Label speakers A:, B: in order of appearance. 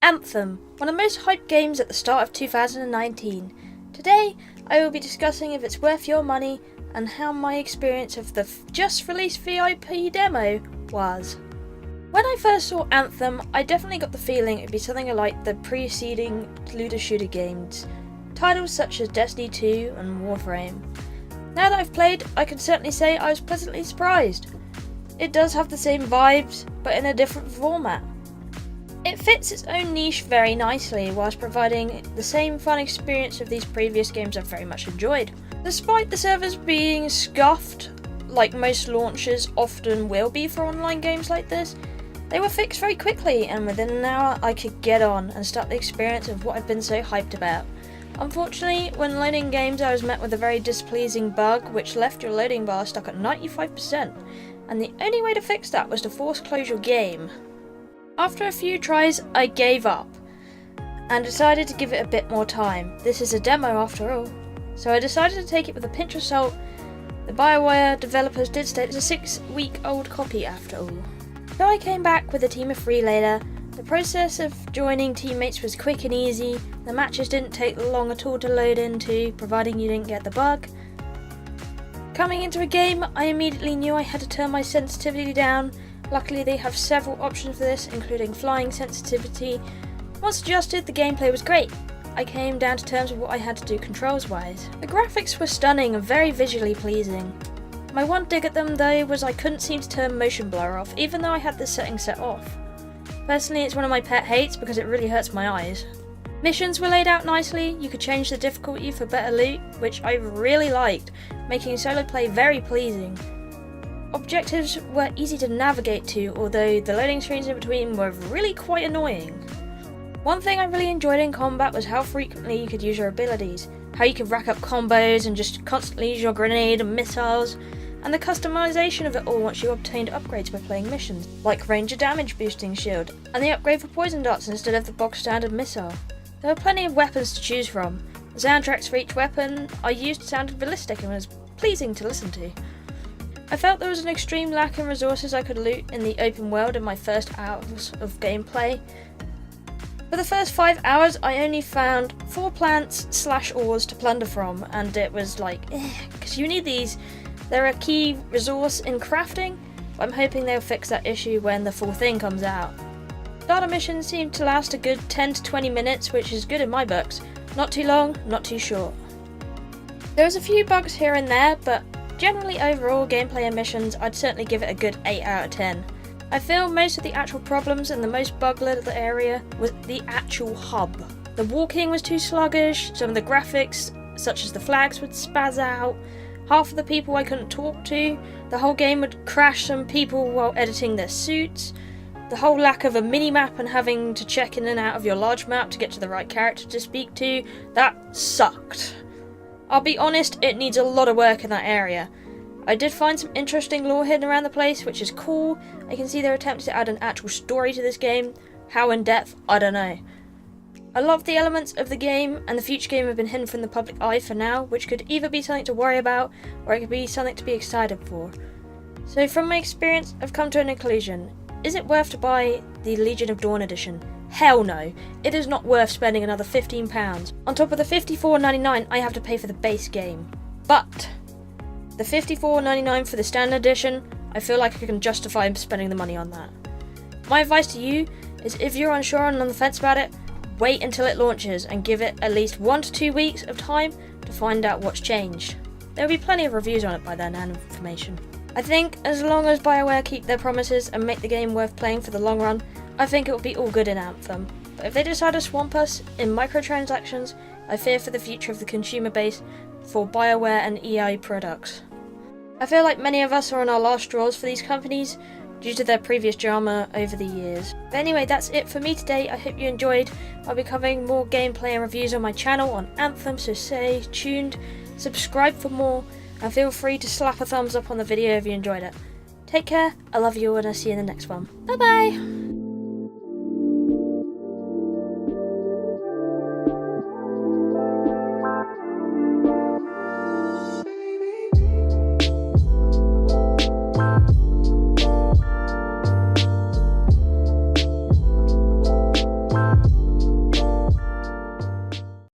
A: Anthem, one of the most hyped games at the start of 2019. Today, I will be discussing if it's worth your money and how my experience of the just released VIP demo was. When I first saw Anthem, I definitely got the feeling it'd be something like the preceding looter shooter games, titles such as Destiny 2 and Warframe. Now that I've played, I can certainly say I was pleasantly surprised. It does have the same vibes, but in a different format. It fits its own niche very nicely, whilst providing the same fun experience of these previous games I've very much enjoyed. Despite the servers being scuffed, like most launches often will be for online games like this, they were fixed very quickly, and within an hour I could get on and start the experience of what I've been so hyped about. Unfortunately, when loading games I was met with a very displeasing bug which left your loading bar stuck at 95%, and the only way to fix that was to force close your game. After a few tries, I gave up and decided to give it a bit more time. This is a demo after all, so I decided to take it with a pinch of salt. The BioWare developers did state it's a 6-week-old copy after all. So I came back with a team of 3 later. The process of joining teammates was quick and easy. The matches didn't take long at all to load into, providing you didn't get the bug. Coming into a game, I immediately knew I had to turn my sensitivity down. Luckily they have several options for this, including flying sensitivity. Once adjusted, the gameplay was great. I came down to terms with what I had to do controls wise. The graphics were stunning and very visually pleasing. My one dig at them though was I couldn't seem to turn motion blur off, even though I had this setting set off. Personally, it's one of my pet hates because it really hurts my eyes. Missions were laid out nicely. You could change the difficulty for better loot, which I really liked, making solo play very pleasing. Objectives were easy to navigate to, although the loading screens in between were really quite annoying. One thing I really enjoyed in combat was how frequently you could use your abilities, how you could rack up combos and just constantly use your grenade and missiles, and the customization of it all once you obtained upgrades by playing missions, like ranger damage boosting shield, and the upgrade for poison darts instead of the bog standard missile. There were plenty of weapons to choose from. The soundtracks for each weapon I used sounded realistic and was pleasing to listen to. I felt there was an extreme lack in resources I could loot in the open world in my first hours of gameplay. For the first 5 hours I only found 4 plants / ores to plunder from, and it was like, because you need these. They're a key resource in crafting, but I'm hoping they'll fix that issue when the full thing comes out. Starter missions seem to last a good 10 to 20 minutes, which is good in my books. Not too long, not too short. There was a few bugs here and there, but generally overall gameplay and missions, I'd certainly give it a good 8 out of 10. I feel most of the actual problems and the most bug-littered area was the actual hub. The walking was too sluggish, some of the graphics, such as the flags, would spaz out, half of the people I couldn't talk to, the whole game would crash some people while editing their suits, the whole lack of a mini-map and having to check in and out of your large map to get to the right character to speak to, that sucked. I'll be honest, it needs a lot of work in that area. I did find some interesting lore hidden around the place, which is cool. I can see they're attempting to add an actual story to this game. How in depth, I don't know. A lot of the elements of the game and the future game have been hidden from the public eye for now, which could either be something to worry about, or it could be something to be excited for. So from my experience, I've come to an conclusion. Is it worth to buy the Legion of Dawn edition? Hell no, it is not worth spending another £15. On top of the $54.99 I have to pay for the base game. But the $54.99 for the standard edition, I feel like I can justify spending the money on that. My advice to you is if you're unsure and on the fence about it, wait until it launches and give it at least 1 to 2 weeks of time to find out what's changed. There will be plenty of reviews on it by then and information. I think as long as BioWare keep their promises and make the game worth playing for the long run, I think it will be all good in Anthem. But if they decide to swamp us in microtransactions, I fear for the future of the consumer base for BioWare and EA products. I feel like many of us are on our last straws for these companies due to their previous drama over the years. But anyway, that's it for me today. I hope you enjoyed. I'll be covering more gameplay and reviews on my channel on Anthem, so stay tuned, subscribe for more, and feel free to slap a thumbs up on the video if you enjoyed it. Take care, I love you all, and I'll see you in the next one. Bye bye!